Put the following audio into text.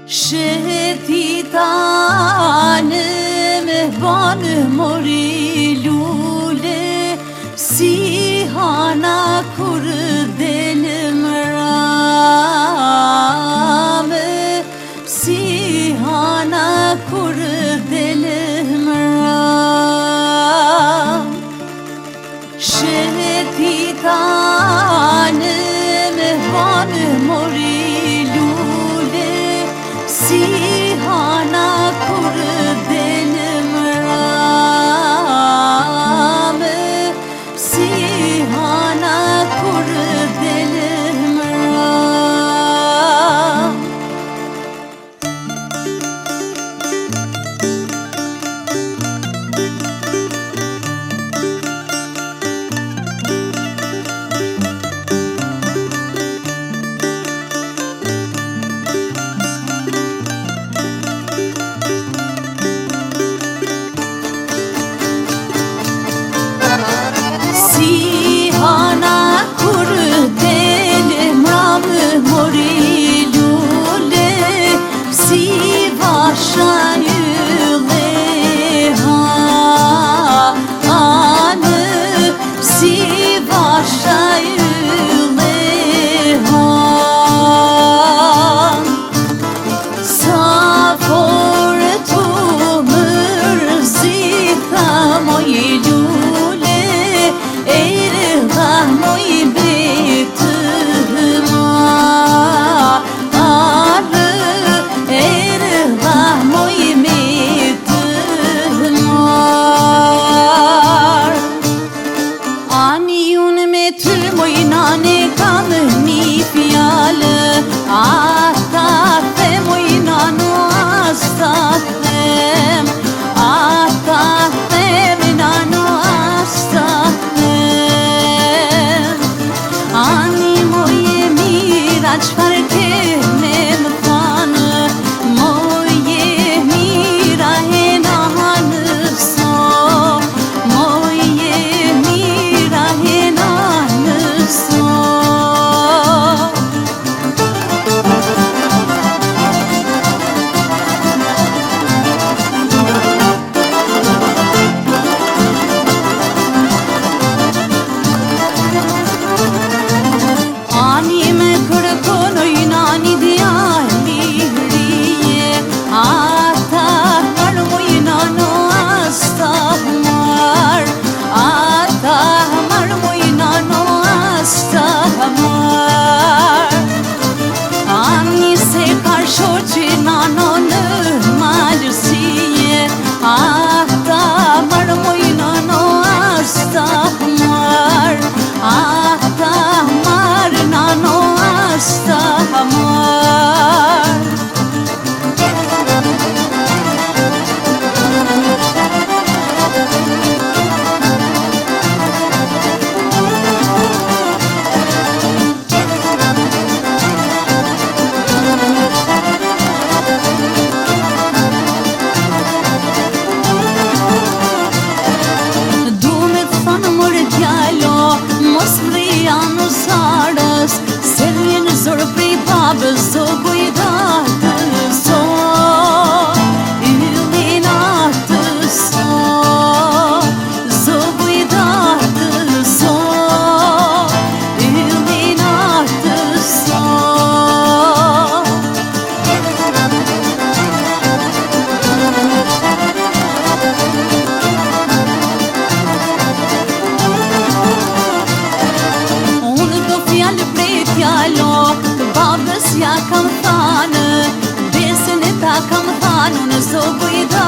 Sheti tanë me banë mori lule, si hana kur delë më rame, si hana kur delë më rame. Sheti tanë me banë mori si hana kur delë më rame, si hana kur delë më rame. Si hana kur delë mrame mori lule, si vasha ylle hanë, si vasha ylle hanë. Sa fore tu mërzita moj lule, Erda moj betë marë, erda moj betë marë. Ani unë me ty moj nane kam një fjallë, ata the moj nano asta them, ata them nano asta. Ani moje mira qfar ke me më thanë, moje mira e nanë so, moje mira e nanë so. Ani me kërkonoj nani djali rije, ata marmoj nano asta mar, ata marmoj nano asta mar. Ani se ka shoqi nano në malësie, ata marmoj nano asta mar, ata nano asta amar. Du me thanë mërë djalo, mos vrija në sarës, se vjen zor prej babës, o kujdatë so, yllin atë so, zo kujdatë so, yllin atë so. Unë do fjallë prej fjallë, babës ja kam thanë, besën e ta kam thanë, unë zo kujdatë